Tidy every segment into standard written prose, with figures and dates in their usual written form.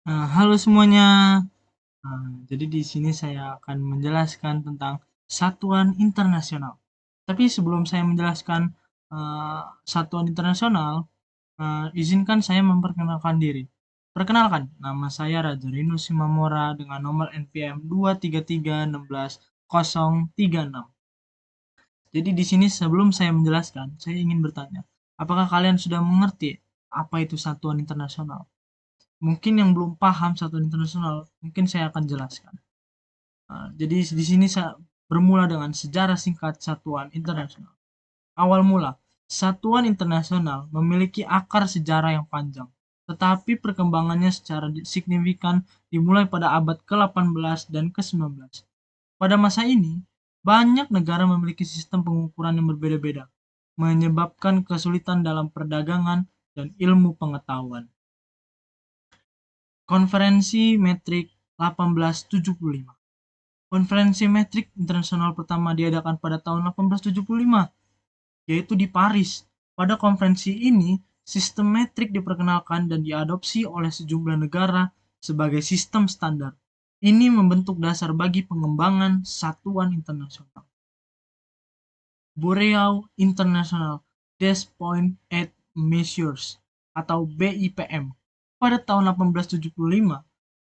Halo semuanya. Jadi di sini saya akan menjelaskan tentang satuan internasional. Tapi sebelum saya menjelaskan satuan internasional, izinkan saya memperkenalkan diri. Perkenalkan, nama saya Raja Rinu Simamora dengan nomor NPM 233161036. Jadi di sini sebelum saya menjelaskan, saya ingin bertanya, apakah kalian sudah mengerti apa itu satuan internasional? Mungkin yang belum paham satuan internasional, mungkin saya akan jelaskan. Jadi di sini saya bermula dengan sejarah singkat satuan internasional. Awal mula, satuan internasional memiliki akar sejarah yang panjang, tetapi perkembangannya secara signifikan dimulai pada abad ke-18 dan ke-19. Pada masa ini, banyak negara memiliki sistem pengukuran yang berbeda-beda, menyebabkan kesulitan dalam perdagangan dan ilmu pengetahuan. Konferensi Metrik 1875. Konferensi metrik internasional pertama diadakan pada tahun 1875, yaitu di Paris. Pada konferensi ini, sistem metrik diperkenalkan dan diadopsi oleh sejumlah negara sebagai sistem standar. Ini membentuk dasar bagi pengembangan satuan internasional. Boreal International Desk Point and Measures atau BIPM. Pada tahun 1875,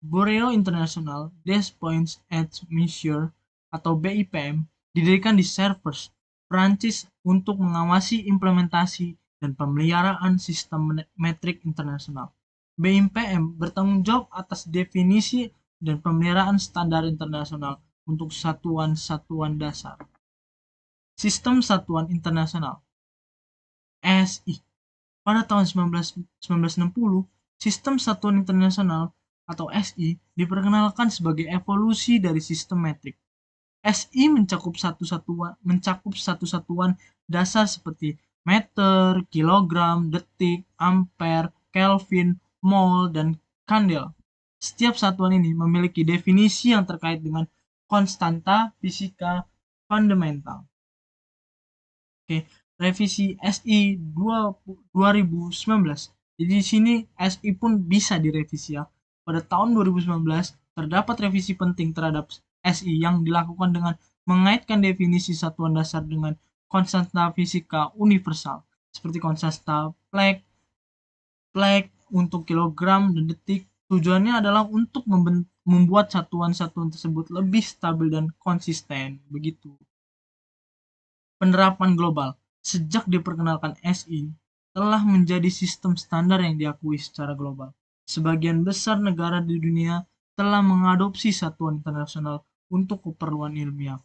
Boreal International Desk Points and Measures atau BIPM didirikan di Sèvres, Prancis untuk mengawasi implementasi dan pemeliharaan sistem metrik internasional. BIPM bertanggung jawab atas definisi dan pemeliharaan standar internasional untuk satuan-satuan dasar. Sistem Satuan Internasional (SI). Pada tahun 1960, Sistem Satuan Internasional atau SI diperkenalkan sebagai evolusi dari sistem metrik. SI mencakup satu satuan dasar seperti meter, kilogram, detik, ampere, kelvin, mol, dan kandel. Setiap satuan ini memiliki definisi yang terkait dengan konstanta fisika fundamental. Oke, revisi SI 2019. Jadi di sini SI pun bisa direvisi ya. Pada tahun 2019 terdapat revisi penting terhadap SI yang dilakukan dengan mengaitkan definisi satuan dasar dengan konstanta fisika universal seperti konstanta Planck, untuk kilogram dan detik. Tujuannya adalah untuk membuat satuan-satuan tersebut lebih stabil dan konsisten. Begitu. Penerapan global. Sejak diperkenalkan SI, telah menjadi sistem standar yang diakui secara global. Sebagian besar negara di dunia telah mengadopsi satuan internasional untuk keperluan ilmiah,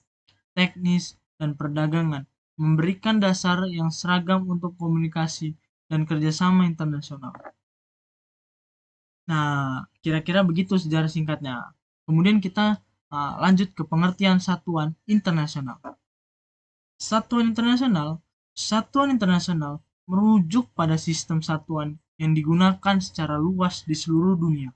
teknis, dan perdagangan, memberikan dasar yang seragam untuk komunikasi dan kerjasama internasional. Nah, kira-kira begitu sejarah singkatnya. Kemudian kita lanjut ke pengertian satuan internasional. Satuan internasional merujuk pada sistem satuan yang digunakan secara luas di seluruh dunia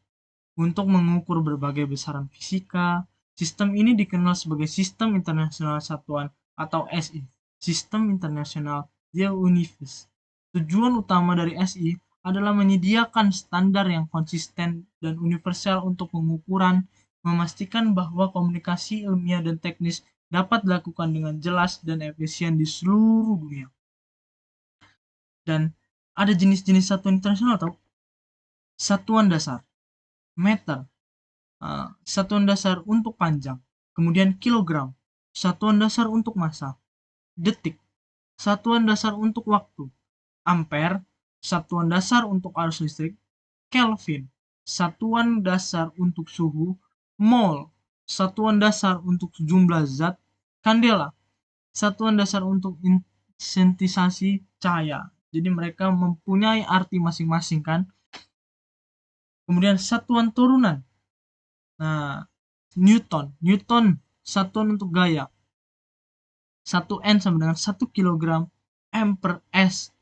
untuk mengukur berbagai besaran fisika. Sistem ini dikenal sebagai Sistem Internasional Satuan atau SI, Sistem Internasional des Unités. Tujuan utama dari SI adalah menyediakan standar yang konsisten dan universal untuk pengukuran, memastikan bahwa komunikasi ilmiah dan teknis dapat dilakukan dengan jelas dan efisien di seluruh dunia. Dan ada jenis-jenis satuan internasional atau satuan dasar, meter, satuan dasar untuk panjang, kemudian kilogram, satuan dasar untuk massa, detik, satuan dasar untuk waktu, ampere, satuan dasar untuk arus listrik, kelvin, satuan dasar untuk suhu, mol, satuan dasar untuk jumlah zat, kandela, satuan dasar untuk insentisasi cahaya. Jadi mereka mempunyai arti masing-masing kan. Kemudian satuan turunan. Nah, Newton satuan untuk gaya. 1 N sama dengan 1 kilogram M per S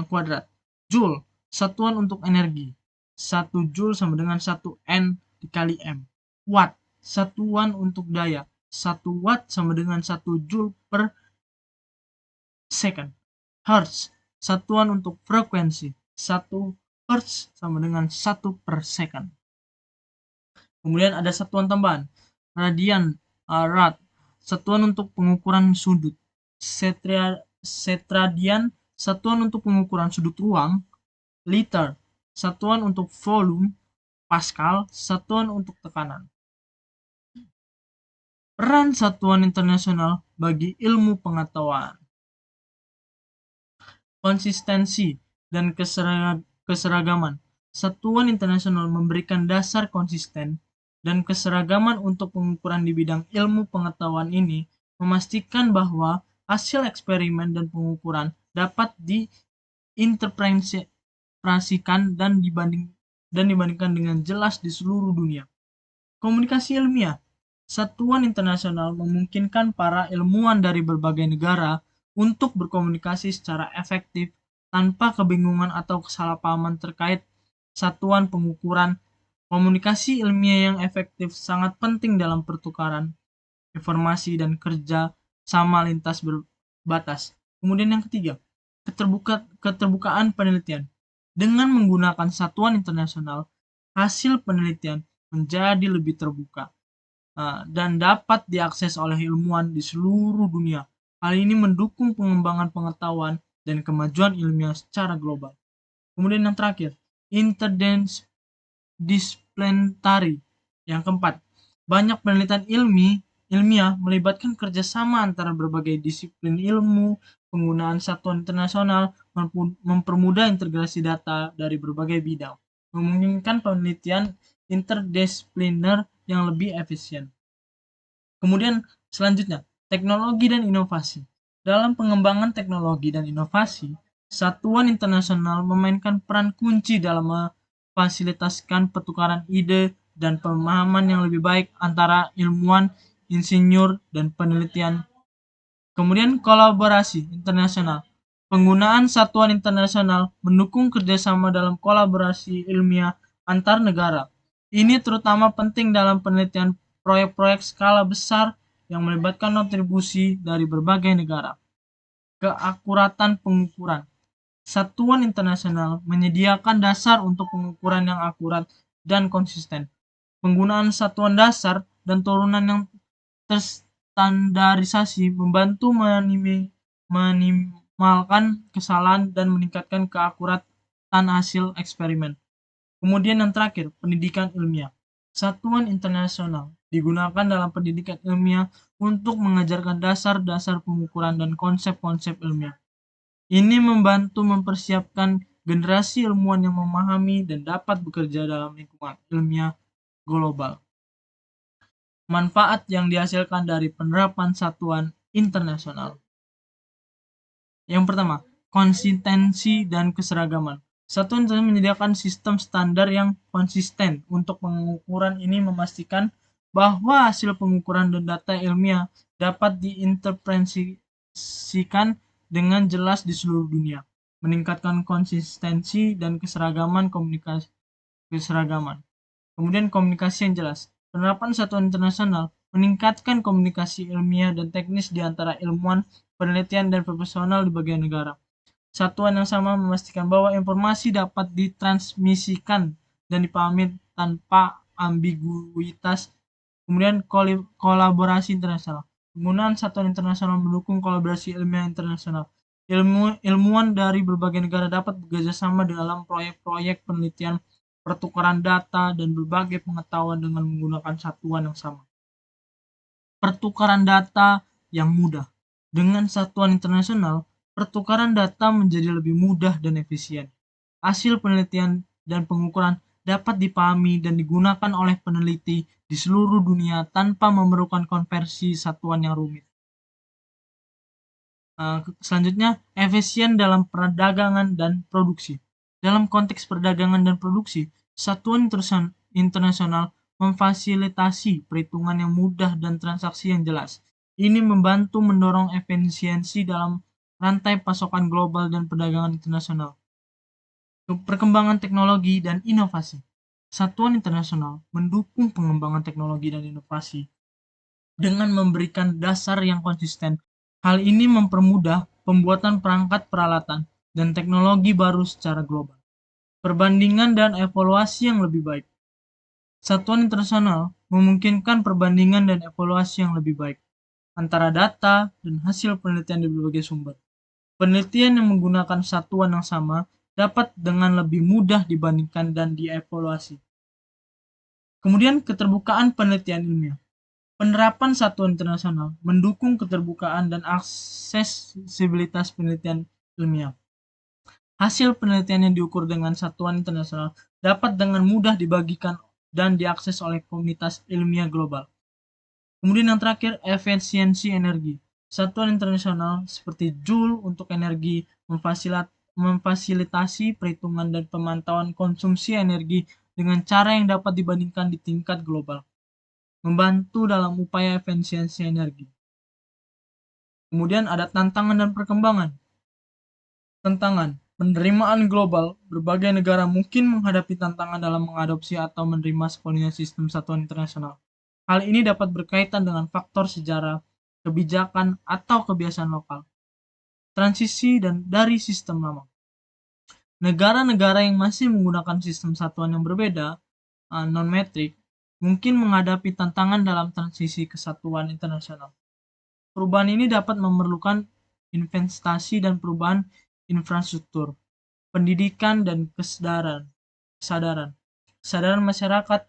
kuadrat. Joule, satuan untuk energi. 1 Joule sama dengan 1 N dikali M. Watt, satuan untuk daya. 1 watt sama dengan 1 joule per second. Hertz, satuan untuk frekuensi. 1 Hertz sama dengan 1/second. Kemudian ada satuan tambahan, radian, rad, satuan untuk pengukuran sudut, setradian, satuan untuk pengukuran sudut ruang, liter, satuan untuk volume, Pascal, satuan untuk tekanan. Peran satuan internasional bagi ilmu pengetahuan. Konsistensi dan keseragaman. Satuan internasional memberikan dasar konsisten dan keseragaman untuk pengukuran di bidang ilmu pengetahuan ini, memastikan bahwa hasil eksperimen dan pengukuran dapat diinterpretasikan dan dibandingkan dengan jelas di seluruh dunia. Komunikasi ilmiah. Satuan internasional memungkinkan para ilmuwan dari berbagai negara untuk berkomunikasi secara efektif tanpa kebingungan atau kesalahpahaman terkait satuan pengukuran. Komunikasi ilmiah yang efektif sangat penting dalam pertukaran informasi dan kerja sama lintas batas. Kemudian yang ketiga, keterbukaan penelitian. Dengan menggunakan satuan internasional, hasil penelitian menjadi lebih terbuka dan dapat diakses oleh ilmuwan di seluruh dunia. Hal ini mendukung pengembangan pengetahuan dan kemajuan ilmiah secara global. Kemudian yang terakhir, interdisciplinary. Yang keempat, banyak penelitian ilmiah melibatkan kerjasama antara berbagai disiplin ilmu. Penggunaan satuan internasional mempermudah integrasi data dari berbagai bidang, memungkinkan penelitian interdisipliner yang lebih efisien. Kemudian selanjutnya, teknologi dan inovasi. Dalam pengembangan teknologi dan inovasi, satuan internasional memainkan peran kunci dalam memfasilitasikan pertukaran ide dan pemahaman yang lebih baik antara ilmuwan, insinyur, dan penelitian. Kemudian kolaborasi internasional. Penggunaan satuan internasional mendukung kerjasama dalam kolaborasi ilmiah antar negara. Ini terutama penting dalam penelitian proyek-proyek skala besar yang melibatkan kontribusi dari berbagai negara. Keakuratan pengukuran. Satuan internasional menyediakan dasar untuk pengukuran yang akurat dan konsisten. Penggunaan satuan dasar dan turunan yang terstandarisasi membantu minimalkan kesalahan dan meningkatkan keakuratan hasil eksperimen. Kemudian yang terakhir, pendidikan ilmiah. Satuan internasional digunakan dalam pendidikan ilmiah untuk mengajarkan dasar-dasar pengukuran dan konsep-konsep ilmiah. Ini membantu mempersiapkan generasi ilmuwan yang memahami dan dapat bekerja dalam lingkungan ilmiah global. Manfaat yang dihasilkan dari penerapan satuan internasional. Yang pertama, konsistensi dan keseragaman. Satuan internasional menyediakan sistem standar yang konsisten. Untuk pengukuran ini memastikan bahwa hasil pengukuran dan data ilmiah dapat diinterpretasikan dengan jelas di seluruh dunia, meningkatkan konsistensi dan keseragaman Kemudian komunikasi yang jelas. Penerapan satuan internasional meningkatkan komunikasi ilmiah dan teknis di antara ilmuwan, penelitian, dan profesional di bagian negara. Satuan yang sama memastikan bahwa informasi dapat ditransmisikan dan dipahami tanpa ambiguitas. Kemudian kolaborasi internasional. Penggunaan satuan internasional mendukung kolaborasi ilmiah internasional. Ilmuwan dari berbagai negara dapat bekerjasama dalam proyek-proyek penelitian, pertukaran data, dan berbagai pengetahuan dengan menggunakan satuan yang sama. Pertukaran data yang mudah. Dengan satuan internasional, pertukaran data menjadi lebih mudah dan efisien. Hasil penelitian dan pengukuran dapat dipahami dan digunakan oleh peneliti di seluruh dunia tanpa memerlukan konversi satuan yang rumit. Selanjutnya, efisien dalam perdagangan dan produksi. Dalam konteks perdagangan dan produksi, satuan internasional memfasilitasi perhitungan yang mudah dan transaksi yang jelas. Ini membantu mendorong efisiensi dalam rantai pasokan global dan perdagangan internasional. Perkembangan teknologi dan inovasi. Satuan internasional mendukung pengembangan teknologi dan inovasi dengan memberikan dasar yang konsisten. Hal ini mempermudah pembuatan perangkat peralatan dan teknologi baru secara global. Perbandingan dan evaluasi yang lebih baik. Satuan internasional memungkinkan perbandingan dan evaluasi yang lebih baik antara data dan hasil penelitian di berbagai sumber. Penelitian yang menggunakan satuan yang sama dapat dengan lebih mudah dibandingkan dan dievaluasi. Kemudian keterbukaan penelitian ilmiah. Penerapan satuan internasional mendukung keterbukaan dan aksesibilitas penelitian ilmiah. Hasil penelitian yang diukur dengan satuan internasional dapat dengan mudah dibagikan dan diakses oleh komunitas ilmiah global. Kemudian yang terakhir, efisiensi energi. Satuan internasional seperti Joule untuk energi memfasilitasi perhitungan dan pemantauan konsumsi energi dengan cara yang dapat dibandingkan di tingkat global, membantu dalam upaya efisiensi energi. Kemudian ada tantangan dan perkembangan. Tantangan, penerimaan global, berbagai negara mungkin menghadapi tantangan dalam mengadopsi atau menerima sepenuhnya sistem satuan internasional. Hal ini dapat berkaitan dengan faktor sejarah, kebijakan, atau kebiasaan lokal. Transisi dan dari sistem lama. Negara-negara yang masih menggunakan sistem satuan yang berbeda, non-metrik, mungkin menghadapi tantangan dalam transisi ke satuan internasional. Perubahan ini dapat memerlukan investasi dan perubahan infrastruktur, pendidikan dan kesadaran masyarakat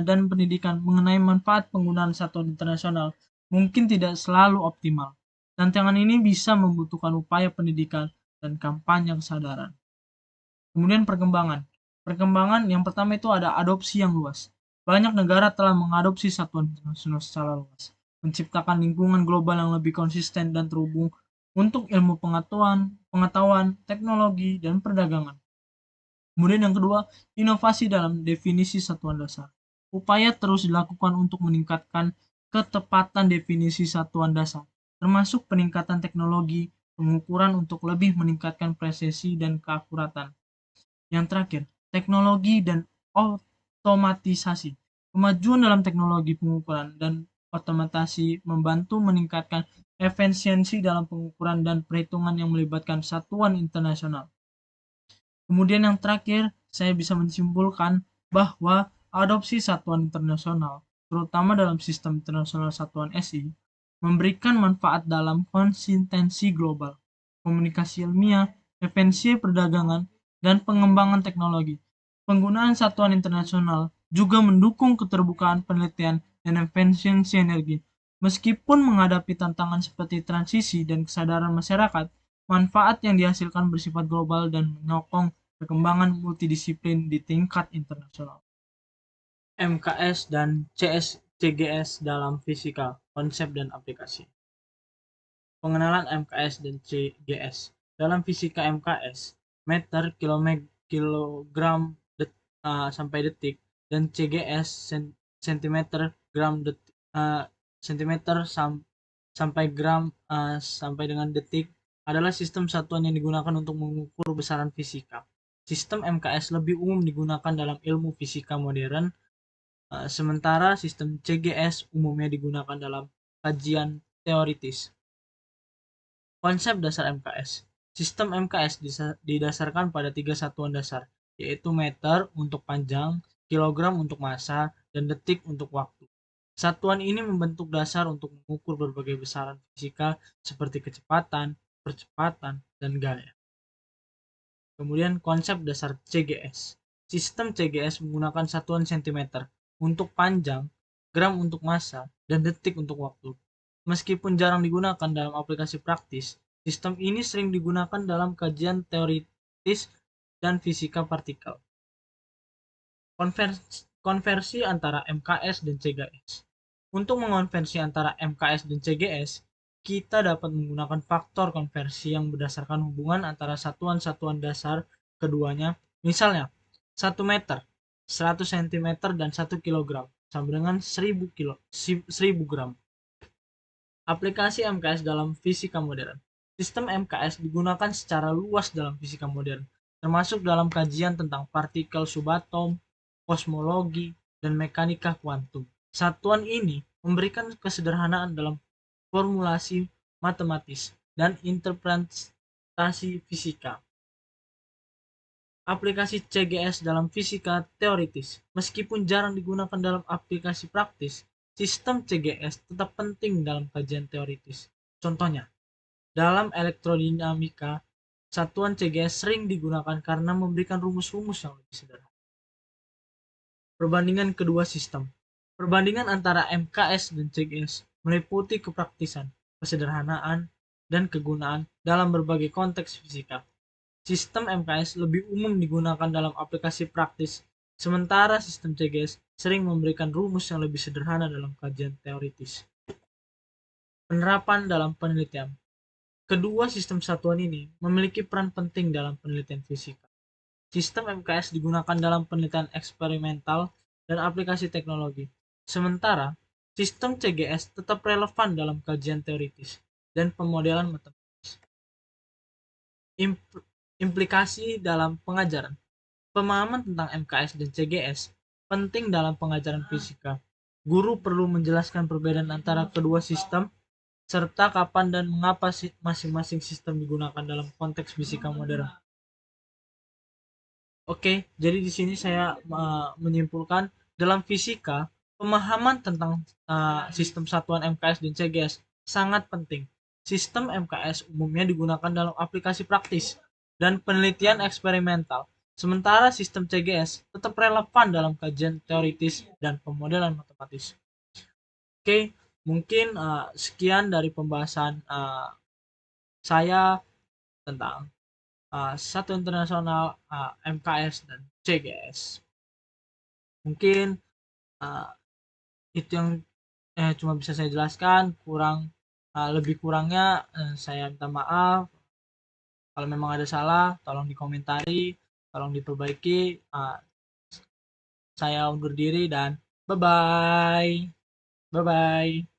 dan pendidikan mengenai manfaat penggunaan satuan internasional mungkin tidak selalu optimal. Tantangan ini bisa membutuhkan upaya pendidikan dan kampanye kesadaran. Kemudian perkembangan. Perkembangan yang pertama itu ada adopsi yang luas. Banyak negara telah mengadopsi satuan internasional secara luas, menciptakan lingkungan global yang lebih konsisten dan terhubung untuk ilmu pengetahuan, teknologi, dan perdagangan. Kemudian yang kedua, inovasi dalam definisi satuan dasar. Upaya terus dilakukan untuk meningkatkan ketepatan definisi satuan dasar, termasuk peningkatan teknologi pengukuran untuk lebih meningkatkan presisi dan keakuratan. Yang terakhir, teknologi dan otomatisasi. Kemajuan dalam teknologi pengukuran dan otomatisasi membantu meningkatkan efisiensi dalam pengukuran dan perhitungan yang melibatkan satuan internasional. Kemudian yang terakhir, saya bisa menyimpulkan bahwa adopsi satuan internasional, terutama dalam sistem internasional satuan SI, memberikan manfaat dalam konsistensi global, komunikasi ilmiah, efisiensi perdagangan, dan pengembangan teknologi. Penggunaan satuan internasional juga mendukung keterbukaan penelitian dan efisiensi energi. Meskipun menghadapi tantangan seperti transisi dan kesadaran masyarakat, manfaat yang dihasilkan bersifat global dan menyokong perkembangan multidisiplin di tingkat internasional. MKS dan CGS dalam fisika, konsep dan aplikasi. Pengenalan MKS dan CGS. Dalam fisika MKS, meter, kilogram sampai detik, dan CGS centimeter, gram detik, sentimeter sampai gram sampai dengan detik adalah sistem satuan yang digunakan untuk mengukur besaran fisika. Sistem MKS lebih umum digunakan dalam ilmu fisika modern, sementara sistem CGS umumnya digunakan dalam kajian teoritis. Konsep dasar MKS. Sistem MKS didasarkan pada 3 satuan dasar, yaitu meter untuk panjang, kilogram untuk massa, dan detik untuk waktu. Satuan ini membentuk dasar untuk mengukur berbagai besaran fisika seperti kecepatan, percepatan, dan gaya. Kemudian konsep dasar CGS. Sistem CGS menggunakan satuan cm untuk panjang, gram untuk massa, dan detik untuk waktu. Meskipun jarang digunakan dalam aplikasi praktis, sistem ini sering digunakan dalam kajian teoritis dan fisika partikel. Konversi antara MKS dan CGS. Untuk mengonversi antara MKS dan CGS, kita dapat menggunakan faktor konversi yang berdasarkan hubungan antara satuan-satuan dasar keduanya. Misalnya, 1 meter, 100 cm, dan 1 kg sama dengan 1000 gram. Aplikasi MKS dalam fisika modern. Sistem MKS digunakan secara luas dalam fisika modern, termasuk dalam kajian tentang partikel subatom, kosmologi, dan mekanika kuantum. Satuan ini memberikan kesederhanaan dalam formulasi matematis dan interpretasi fisika. Aplikasi CGS dalam fisika teoritis. Meskipun jarang digunakan dalam aplikasi praktis, sistem CGS tetap penting dalam kajian teoritis. Contohnya, dalam elektrodinamika, satuan CGS sering digunakan karena memberikan rumus-rumus yang lebih sederhana. Perbandingan kedua sistem. Perbandingan antara MKS dan CGS meliputi kepraktisan, kesederhanaan, dan kegunaan dalam berbagai konteks fisika. Sistem MKS lebih umum digunakan dalam aplikasi praktis, sementara sistem CGS sering memberikan rumus yang lebih sederhana dalam kajian teoritis. Penerapan dalam penelitian. Kedua sistem satuan ini memiliki peran penting dalam penelitian fisika. Sistem MKS digunakan dalam penelitian eksperimental dan aplikasi teknologi, sementara sistem CGS tetap relevan dalam kajian teoritis dan pemodelan matematis. Implikasi dalam pengajaran. Pemahaman tentang MKS dan CGS penting dalam pengajaran fisika. Guru perlu menjelaskan perbedaan antara kedua sistem serta kapan dan mengapa masing-masing sistem digunakan dalam konteks fisika modern. Oke, jadi di sini saya menyimpulkan dalam fisika pemahaman tentang sistem satuan MKS dan CGS sangat penting. Sistem MKS umumnya digunakan dalam aplikasi praktis dan penelitian eksperimental, sementara sistem CGS tetap relevan dalam kajian teoritis dan pemodelan matematis. Oke, mungkin sekian dari pembahasan saya tentang satu internasional, MKS dan CGS. Mungkin itu yang cuma bisa saya jelaskan. Lebih kurangnya saya minta maaf. Kalau memang ada salah, tolong dikomentari, tolong diperbaiki. Saya undur diri dan bye bye. Bye bye.